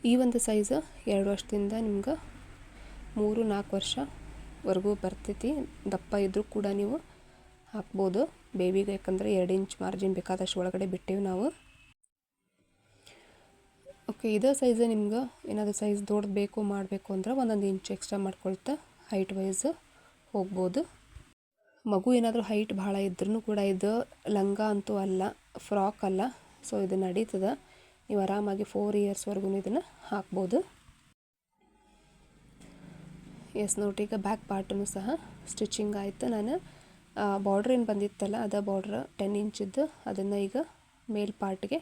ಈ ಒಂದು ಸೈಜ್ 2 ವರ್ಷದಿಂದ ನಿಮ್ಗೆ 3-4 ವರ್ಷವರೆಗೂ ಬರ್ತೈತಿ. ದಪ್ಪ ಇದ್ದರೂ ಕೂಡ ನೀವು ಹಾಕ್ಬೋದು ಬೇಬಿಗೆ. ಯಾಕಂದರೆ 2 ಇಂಚ್ ಮಾರ್ಜಿನ್ ಬೇಕಾದಷ್ಟು ಒಳಗಡೆ ಬಿಟ್ಟೇವೆ ನಾವು. ಓಕೆ, ಇದೇ ಸೈಜ್ ನಿಮ್ಗೆ ಏನಾದರೂ ಸೈಜ್ ದೊಡ್ಡದು ಬೇಕು ಮಾಡಬೇಕು ಅಂದ್ರೆ 1 ಇಂಚ್ ಎಕ್ಸ್ಟ್ರಾ ಮಾಡ್ಕೊಳ್ತಾ ಹೈಟ್ ವೈಸ್ ಹೋಗ್ಬೋದು. ಮಗು ಏನಾದರೂ ಹೈಟ್ ಭಾಳ ಇದ್ರೂ ಕೂಡ ಇದು ಲಂಗ ಅಂತೂ ಅಲ್ಲ, ಫ್ರಾಕ್ ಅಲ್ಲ. ಸೊ ಇದು ನಡೀತದೆ. ನೀವು ಆರಾಮಾಗಿ 4 ಇಯರ್ಸ್ವರೆಗೂ ಇದನ್ನು ಹಾಕ್ಬೋದು. ಎಸ್ ನೋಡಿ, ಈಗ ಬ್ಯಾಕ್ ಪಾರ್ಟನ್ನು ಸಹ ಸ್ಟಿಚಿಂಗ್ ಆಯಿತು. ನಾನು ಬಾರ್ಡ್ರ್ ಏನು ಬಂದಿತ್ತಲ್ಲ ಅದ ಬಾರ್ಡ್ರ್ 10 ಇಂಚಿದ್ದು ಅದನ್ನು ಈಗ ಮೇಲ್ ಪಾರ್ಟ್ಗೆ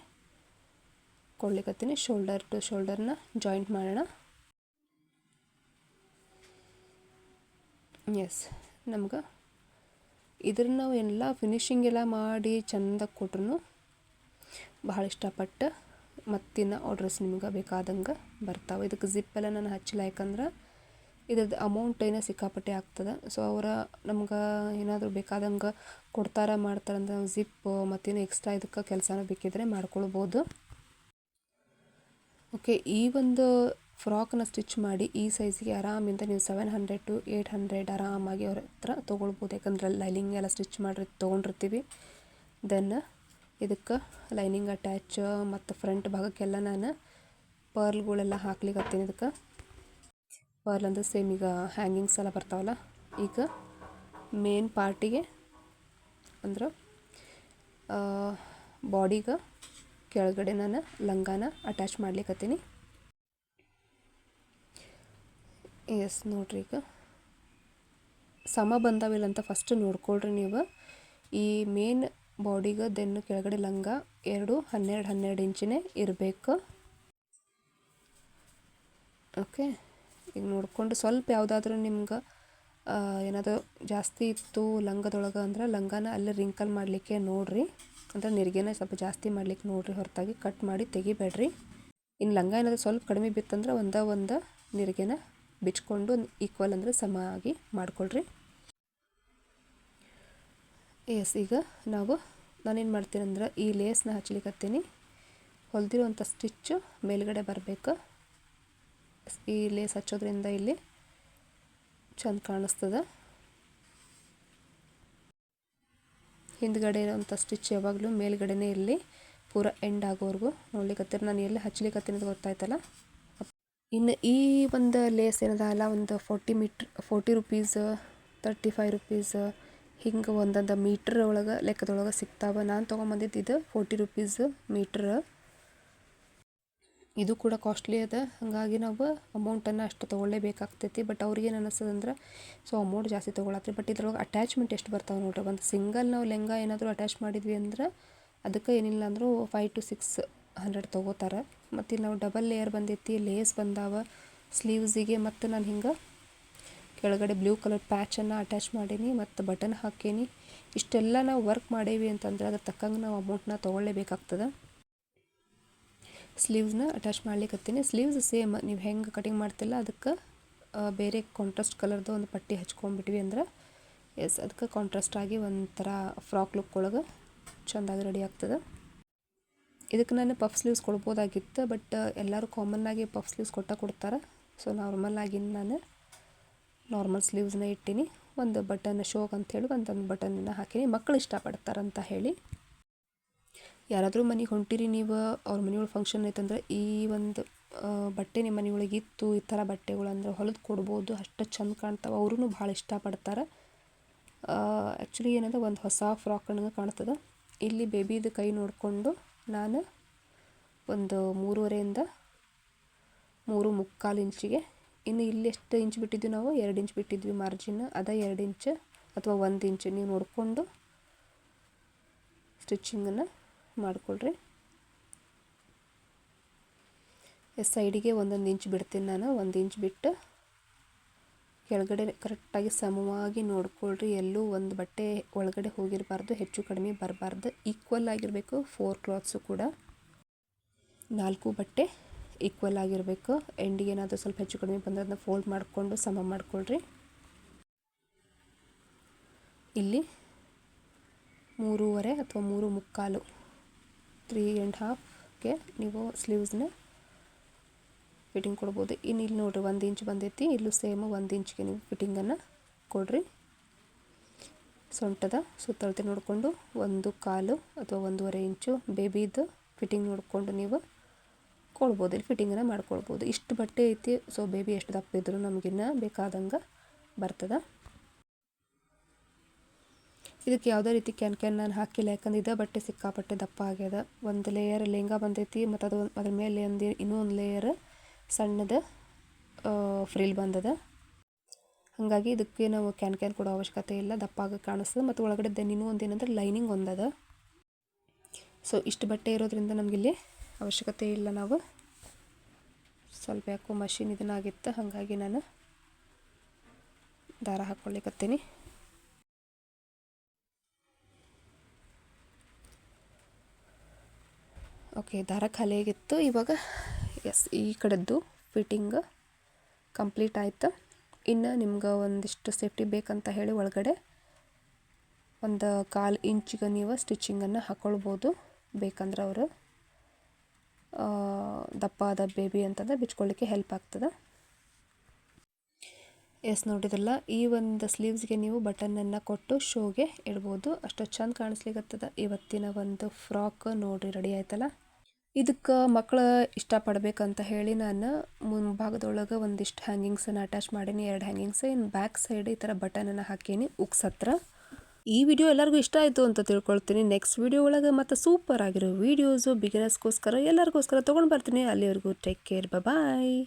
ಕೊಡ್ಲಿಕ್ಕತ್ತೀನಿ. ಶೋಲ್ಡರ್ ಟು ಶೋಲ್ಡರ್ನ ಜಾಯಿಂಟ್ ಮಾಡೋಣ. ಎಸ್, ನಮ್ಗೆ ಇದ್ರ ನಾವು ಎಲ್ಲ ಫಿನಿಶಿಂಗ್ ಎಲ್ಲ ಮಾಡಿ ಚೆಂದ ಕೊಟ್ರು ಭಾಳ ಇಷ್ಟಪಟ್ಟು ಮತ್ತಿನ್ನು ಆರ್ಡ್ರಸ್ ನಿಮ್ಗೆ ಬೇಕಾದಂಗೆ ಬರ್ತಾವೆ. ಇದಕ್ಕೆ ಜಿಪ್ಪೆಲ್ಲ ನಾನು ಹಚ್ಚಿಲ್ಲ, ಯಾಕಂದ್ರೆ ಇದ್ರದ್ದು ಅಮೌಂಟ್ ಏನೋ ಸಿಕ್ಕಾಪಟ್ಟೆ ಆಗ್ತದೆ. ಸೊ ಅವರ ನಮ್ಗೆ ಏನಾದರೂ ಬೇಕಾದಂಗೆ ಮಾಡ್ತಾರೆ ಅಂದ್ರೆ ನಾವು ಜಿಪ್ಪು ಮತ್ತೇನು ಎಕ್ಸ್ಟ್ರಾ ಇದಕ್ಕೆ ಕೆಲಸನ ಬೇಕಿದ್ರೆ ಮಾಡ್ಕೊಳ್ಬೋದು. ಓಕೆ, ಈ ಒಂದು ಫ್ರಾಕ್ನ ಸ್ಟಿಚ್ ಮಾಡಿ ಈ ಸೈಜಿಗೆ ಆರಾಮಿಂದ ನೀವು 700 to 800 ಆರಾಮಾಗಿ ಅವ್ರ ಹತ್ರ ತೊಗೊಳ್ಬೋದು. ಯಾಕಂದ್ರೆ ಲೈನಿಂಗ್ ಎಲ್ಲ ಸ್ಟಿಚ್ ಮಾಡಿ ತೊಗೊಂಡಿರ್ತೀವಿ. ದೆನ್ ಇದಕ್ಕೆ ಲೈನಿಂಗ್ ಅಟ್ಯಾಚ್ ಮತ್ತು ಫ್ರಂಟ್ ಭಾಗಕ್ಕೆಲ್ಲ ನಾನು ಪರ್ಲ್ಗಳೆಲ್ಲ ಹಾಕ್ಲಿಕ್ಕತ್ತೀನಿ. ಇದಕ್ಕೆ ಪರ್ಲ್ ಅಂದರೆ ಸೇಮ್ ಈಗ ಹ್ಯಾಂಗಿಂಗ್ಸ್ ಎಲ್ಲ ಬರ್ತಾವಲ್ಲ. ಈಗ ಮೇನ್ ಪಾರ್ಟಿಗೆ ಅಂದ್ರೆ ಬಾಡಿಗೆ ಕೆಳಗಡೆ ನಾನು ಲಂಗಾನ ಅಟ್ಯಾಚ್ ಮಾಡ್ಲಿಕ್ಕತ್ತೀನಿ. ಎಸ್ ನೋಡ್ರಿ, ಈಗ ಸಮ ಬಂದಾವಿಲ್ಲ ಅಂತ ಫಸ್ಟ್ ನೋಡ್ಕೊಳ್ರಿ ನೀವು. ಈ ಮೇನ್ ಬಾಡಿಗೆ ದೆನ್ ಕೆಳಗಡೆ ಲಂಗ 2 12 ಇಂಚಿನೇ ಇರಬೇಕು. ಓಕೆ, ಈಗ ನೋಡಿಕೊಂಡು ಸ್ವಲ್ಪ ಯಾವುದಾದ್ರೂ ನಿಮ್ಗೆ ಏನಾದರೂ ಜಾಸ್ತಿ ಇತ್ತು ಲಂಗದೊಳಗೆ ಅಂದ್ರೆ ಲಂಗನ ಅಲ್ಲಿ ರಿಂಕಲ್ ಮಾಡಲಿಕ್ಕೆ ನೋಡಿರಿ. ಅಂದರೆ ನೆರಿಗೆನ ಸ್ವಲ್ಪ ಜಾಸ್ತಿ ಮಾಡ್ಲಿಕ್ಕೆ ನೋಡಿರಿ, ಹೊರತಾಗಿ ಕಟ್ ಮಾಡಿ ತೆಗಿಬೇಡ್ರಿ. ಇನ್ನು ಲಂಗ ಏನಾದರೂ ಸ್ವಲ್ಪ ಕಡಿಮೆ ಬಿತ್ತಂದ್ರೆ ಒಂದು ನೆರಿಗೆನ ಬಿಚ್ಕೊಂಡು ಈಕ್ವಲ್ ಅಂದರೆ ಸಮ ಆಗಿ ಮಾಡ್ಕೊಳ್ರಿ. ಎಸ್, ಈಗ ನಾನೇನು ಮಾಡ್ತೀನಿ ಅಂದ್ರೆ ಈ ಲೇಸ್ನ ಹಚ್ಲಿಕ್ಕತ್ತೀನಿ. ಹೊಲ್ದಿರುವಂಥ ಸ್ಟಿಚ್ಚು ಮೇಲ್ಗಡೆ ಬರಬೇಕು. ಈ ಲೇಸ್ ಹಚ್ಚೋದ್ರಿಂದ ಇಲ್ಲಿ ಚಂದ ಕಾಣಿಸ್ತದೆ. ಹಿಂದ್ಗಡೆ ಇರೋಂಥ ಸ್ಟಿಚ್ ಯಾವಾಗಲೂ ಮೇಲ್ಗಡೆನೇ ಇರಲಿ, ಪೂರ ಎಂಡ್ ಆಗೋವರೆಗೂ ನೋಡ್ಲಿಕ್ಕತ್ತೀರ. ನಾನು ಎಲ್ಲಿ ಹಚ್ಲಿಕ್ಕತ್ತೀನಿ ಅಂತ ಗೊತ್ತಾಯ್ತಲ್ಲ. ಇನ್ನು ಈ ಒಂದು ಲೇಸ್ ಏನದ ಅಲ್ಲ ಒಂದು 40 ರುಪೀಸ್ 35 ರುಪೀಸ್ ಹಿಂಗೆ ಒಂದೊಂದು ಮೀಟ್ರ್ ಒಳಗೆ ಲೆಕ್ಕದೊಳಗೆ ಸಿಗ್ತಾವೆ. ನಾನು ತೊಗೊಂಬಂದಿದ್ದು ಇದು 40 ರುಪೀಸ್ ಮೀಟ್ರ್. ಇದು ಕೂಡ ಕಾಸ್ಟ್ಲಿ ಅದ, ಹಾಗಾಗಿ ನಾವು ಅಮೌಂಟನ್ನು ಅಷ್ಟು ತೊಗೊಳ್ಳೇಬೇಕಾಗ್ತೈತಿ. ಬಟ್ ಅವ್ರಿಗೇನು ಅನ್ನಿಸ್ತದಂದ್ರೆ ಸೊ ಅಮೌಂಟ್ ಜಾಸ್ತಿ ತೊಗೊಳತ್ರಿ. ಬಟ್ ಇದ್ರೊಳಗೆ ಅಟ್ಯಾಚ್ಮೆಂಟ್ ಎಷ್ಟು ಬರ್ತಾವೆ ನೋಡ್ರಿ. ಒಂದು ಸಿಂಗಲ್ ನಾವು ಲೆಹಂಗ ಏನಾದರೂ ಅಟ್ಯಾಚ್ ಮಾಡಿದ್ವಿ ಅಂದ್ರೆ ಅದಕ್ಕೆ ಏನಿಲ್ಲ ಅಂದರೂ 500 to 600 ತೊಗೋತಾರೆ. ಮತ್ತು ಇಲ್ಲಿ ನಾವು ಡಬಲ್ ಲೇಯರ್ ಬಂದೈತಿ, ಲೇಸ್ ಬಂದಾವ ಸ್ಲೀವ್ಸಿಗೆ. ಮತ್ತು ನಾನು ಹಿಂಗೆ ಕೆಳಗಡೆ ಬ್ಲೂ ಕಲರ್ ಪ್ಯಾಚನ್ನು ಅಟ್ಯಾಚ್ ಮಾಡೀನಿ ಮತ್ತು ಬಟನ್ ಹಾಕೀನಿ. ಇಷ್ಟೆಲ್ಲ ನಾವು ವರ್ಕ್ ಮಾಡೇವಿ ಅಂತಂದ್ರೆ ಅದ್ರ ತಕ್ಕಂಗೆ ನಾವು ಅಮೌಂಟನ್ನ ತೊಗೊಳ್ಳೇಬೇಕಾಗ್ತದೆ. ಸ್ಲೀವ್ಸ್ನ ಅಟ್ಯಾಚ್ ಮಾಡ್ಲಿಕ್ಕತ್ತೀನಿ. ಸ್ಲೀವ್ಸ್ ಸೇಮ್ ನೀವು ಹೆಂಗೆ ಕಟಿಂಗ್ ಮಾಡ್ತಿಲ್ಲ ಅದಕ್ಕೆ ಬೇರೆ ಕಾಂಟ್ರಾಸ್ಟ್ ಕಲರ್ದು ಒಂದು ಪಟ್ಟಿ ಹಚ್ಕೊಂಡ್ಬಿಟ್ವಿ ಅಂದ್ರೆ ಅದಕ್ಕೆ ಕಾಂಟ್ರಾಸ್ಟ್ ಆಗಿ ಒಂಥರ ಫ್ರಾಕ್ ಲುಕ್ ಒಳಗೆ ಚೆಂದಾಗಿ ರೆಡಿ ಆಗ್ತದೆ. ಇದಕ್ಕೆ ನಾನು ಪಫ್ ಸ್ಲೀವ್ಸ್ ಕೊಡ್ಬೋದಾಗಿತ್ತು, ಬಟ್ ಎಲ್ಲರೂ ಕಾಮನ್ನಾಗಿ ಪಫ್ ಸ್ಲೀವ್ಸ್ ಕೊಡ್ತಾರೆ. ಸೊ ನಾರ್ಮಲಾಗಿ ನಾನು ನಾರ್ಮಲ್ ಸ್ಲೀವ್ಸ್ನ ಇಟ್ಟೀನಿ. ಒಂದು ಬಟನ್ ಶೋಗ್ ಅಂಥೇಳಿ ಒಂದೊಂದು ಬಟನ್ನ ಹಾಕೀನಿ. ಮಕ್ಕಳು ಇಷ್ಟಪಡ್ತಾರಂತ ಹೇಳಿ. ಯಾರಾದರೂ ಮನೆಗೆ ಹೊಂಟಿರಿ ನೀವು, ಅವ್ರ ಮನೆಯೊಳಗೆ ಫಂಕ್ಷನ್ ಐತಂದ್ರೆ ಈ ಒಂದು ಬಟ್ಟೆ ನಿಮ್ಮ ಮನೆಯೊಳಗೆ ಇತ್ತು, ಈ ಥರ ಬಟ್ಟೆಗಳಂದ್ರೆ ಹೊಲಿದು ಕೊಡ್ಬೋದು. ಅಷ್ಟು ಚಂದ ಕಾಣ್ತಾವೆ, ಅವ್ರೂ ಭಾಳ ಇಷ್ಟಪಡ್ತಾರೆ. ಆ್ಯಕ್ಚುಲಿ ಏನಂದ್ರೆ ಒಂದು ಹೊಸ ಫ್ರಾಕ್ ನನಗೆ ಕಾಣ್ತದೆ. ಇಲ್ಲಿ ಬೇಬಿದು ಕೈ ನೋಡಿಕೊಂಡು ನಾನು ಒಂದು 3.5 3.25 ಇಂಚಿಗೆ, ಇನ್ನು ಇಲ್ಲಿ ಎಷ್ಟು ಇಂಚ್ ಬಿಟ್ಟಿದ್ವಿ ನಾವು 2 ಇಂಚ್ ಬಿಟ್ಟಿದ್ವಿ ಮಾರ್ಜಿನ್, ಅದ 2 ಇಂಚ್ ಅಥವಾ 1 ಇಂಚ್ ನೀವು ನೋಡಿಕೊಂಡು ಸ್ಟಿಚಿಂಗನ್ನು ಮಾಡಿಕೊಳ್ರಿ. ಸೈಡಿಗೆ 1 ಇಂಚ್ ಬಿಡ್ತೀನಿ ನಾನು. 1 ಇಂಚ್ ಬಿಟ್ಟು ಕೆಳಗಡೆ ಕರೆಕ್ಟಾಗಿ ಸಮವಾಗಿ ನೋಡ್ಕೊಳ್ರಿ. ಎಲ್ಲೂ ಒಂದು ಬಟ್ಟೆ ಒಳಗಡೆ ಹೋಗಿರಬಾರ್ದು, ಹೆಚ್ಚು ಕಡಿಮೆ ಬರಬಾರ್ದು, ಈಕ್ವಲ್ ಆಗಿರಬೇಕು. 4 ಕ್ಲಾತ್ಸು ಕೂಡ 4 ಬಟ್ಟೆ ಈಕ್ವಲ್ ಆಗಿರಬೇಕು. ಎಂಡಿಗೆ ಏನಾದರೂ ಸ್ವಲ್ಪ ಹೆಚ್ಚು ಕಡಿಮೆ ಬಂದರೆ ಅದನ್ನ ಫೋಲ್ಡ್ ಮಾಡಿಕೊಂಡು ಸಮ ಮಾಡಿಕೊಳ್ರಿ. ಇಲ್ಲಿ 3.5 ಅಥವಾ 3.25 3.5ಗೆ ನೀವು ಸ್ಲೀವ್ಸ್ನ ಫಿಟ್ಟಿಂಗ್ ಕೊಡ್ಬೋದು. ಇನ್ನು ಇಲ್ಲಿ ನೋಡಿರಿ 1 ಇಂಚ್ ಬಂದೈತಿ, ಇಲ್ಲೂ ಸೇಮ್ 1 ಇಂಚ್ಗೆ ನೀವು ಫಿಟ್ಟಿಂಗನ್ನು ಕೊಡ್ರಿ. ಸೊಂಟದ ಸುತ್ತಳತೆ ನೋಡಿಕೊಂಡು 1.25 ಅಥವಾ 1.5 ಇಂಚು ಬೇಬಿದು ಫಿಟ್ಟಿಂಗ್ ನೋಡಿಕೊಂಡು ನೀವು ಕೊಡ್ಬೋದು. ಇಲ್ಲಿ ಫಿಟ್ಟಿಂಗನ್ನು ಮಾಡ್ಕೊಳ್ಬೋದು. ಇಷ್ಟು ಬಟ್ಟೆ ಐತಿ, ಸೊ ಬೇಬಿ ಎಷ್ಟು ದಪ್ಪ ಇದ್ದರೂ ನಮಗಿನ್ನ ಬೇಕಾದಂಗೆ ಬರ್ತದೆ. ಇದಕ್ಕೆ ಯಾವುದೇ ರೀತಿ ಕ್ಯಾನ್ ನಾನು ಹಾಕಿಲ್ಲ, ಯಾಕಂದ್ರೆ ಇದೇ ಬಟ್ಟೆ ಸಿಕ್ಕಾಪಟ್ಟೆ ದಪ್ಪ ಆಗ್ಯದ. ಒಂದು ಲೇಯರ್ ಲೆಹಂಗಾ ಬಂದೈತಿ ಮತ್ತು ಅದ್ರ ಮೇಲೆ ಇನ್ನೊಂದು ಲೇಯರ್ ಸಣ್ಣದ ಫ್ರಿಲ್ ಬಂದದ. ಹಾಗಾಗಿ ಇದಕ್ಕೆ ನಾವು ಕ್ಯಾನ್ ಕೊಡೋ ಅವಶ್ಯಕತೆ ಇಲ್ಲ, ದಪ್ಪ ಆಗಿ ಕಾಣಿಸ್ತದೆ. ಮತ್ತು ಒಳಗಡೆ ಇನ್ನೂ ಒಂದು ಏನಂದ್ರೆ ಲೈನಿಂಗ್ ಒಂದದ. ಸೊ ಇಷ್ಟು ಬಟ್ಟೆ ಇರೋದ್ರಿಂದ ನಮಗಿಲ್ಲಿ ಅವಶ್ಯಕತೆ ಇಲ್ಲ. ನಾವು ಸ್ವಲ್ಪ ಯಾಕೋ ಮಷಿನ್ ಇದನ್ನಾಗಿತ್ತು, ಹಾಗಾಗಿ ನಾನು ದಾರ ಹಾಕ್ಕೊಳ್ಳಿಕತ್ತೀನಿ. ಓಕೆ, ದಾರ ಖಾಲಿಯಾಗಿತ್ತು. ಇವಾಗ ಈ ಕಡೆದ್ದು ಫಿಟ್ಟಿಂಗ್ ಕಂಪ್ಲೀಟ್ ಆಯಿತು. ಇನ್ನು ನಿಮ್ಗೆ ಒಂದಿಷ್ಟು ಸೇಫ್ಟಿ ಬೇಕಂತ ಹೇಳಿ ಒಳಗಡೆ ಒಂದು 1/4 ಇಂಚಿಗೆ ನೀವು ಸ್ಟಿಚಿಂಗನ್ನು ಹಾಕ್ಕೊಳ್ಬೋದು. ಬೇಕಂದ್ರೆ ಅವರು ದಪ್ಪ ಆದ ಬೇಬಿ ಅಂತಂದ್ರೆ ಬಿಚ್ಕೊಳ್ಳಿಕ್ಕೆ ಹೆಲ್ಪ್ ಆಗ್ತದೆ. ನೋಡಿದ್ರಲ್ಲ, ಈ ಒಂದು ಸ್ಲೀವ್ಸ್ಗೆ ನೀವು ಬಟನನ್ನು ಕೊಟ್ಟು ಶೋಗೆ ಇಡ್ಬೋದು. ಅಷ್ಟು ಚಂದ ಕಾಣಿಸ್ಲಿಕ್ಕತ್ತದ. ಇವತ್ತಿನ ಒಂದು ಫ್ರಾಕ್ ನೋಡಿರಿ ರೆಡಿ ಆಯ್ತಲ್ಲ. ಇದಕ್ಕೆ ಮಕ್ಕಳು ಇಷ್ಟಪಡಬೇಕಂತ ಹೇಳಿ ನಾನು ಮುಂಭಾಗದೊಳಗೆ ಒಂದಿಷ್ಟು ಹ್ಯಾಂಗಿಂಗ್ಸನ್ನು ಅಟ್ಯಾಚ್ ಮಾಡೀನಿ, 2 ಹ್ಯಾಂಗಿಂಗ್ಸ್. ಇನ್ನು ಬ್ಯಾಕ್ ಸೈಡ್ ಈ ಥರ ಬಟನನ್ನು ಹಾಕೀನಿ ಉಕ್ಸ್ ಹತ್ರ. ಈ ವಿಡಿಯೋ ಎಲ್ಲರಿಗೂ ಇಷ್ಟ ಆಯಿತು ಅಂತ ತಿಳ್ಕೊಳ್ತೀನಿ. ನೆಕ್ಸ್ಟ್ ವಿಡಿಯೋ ಒಳಗೆ ಮತ್ತು ಸೂಪರ್ ಆಗಿರೋ ವೀಡಿಯೋಸು ಬಿಗಿನರ್ಸ್ಗೋಸ್ಕರ ಎಲ್ಲರಿಗೋಸ್ಕರ ತೊಗೊಂಡು ಬರ್ತೀನಿ. ಅಲ್ಲಿವರೆಗೂ ಟೇಕ್ ಕೇರ್, ಬಾಯ್.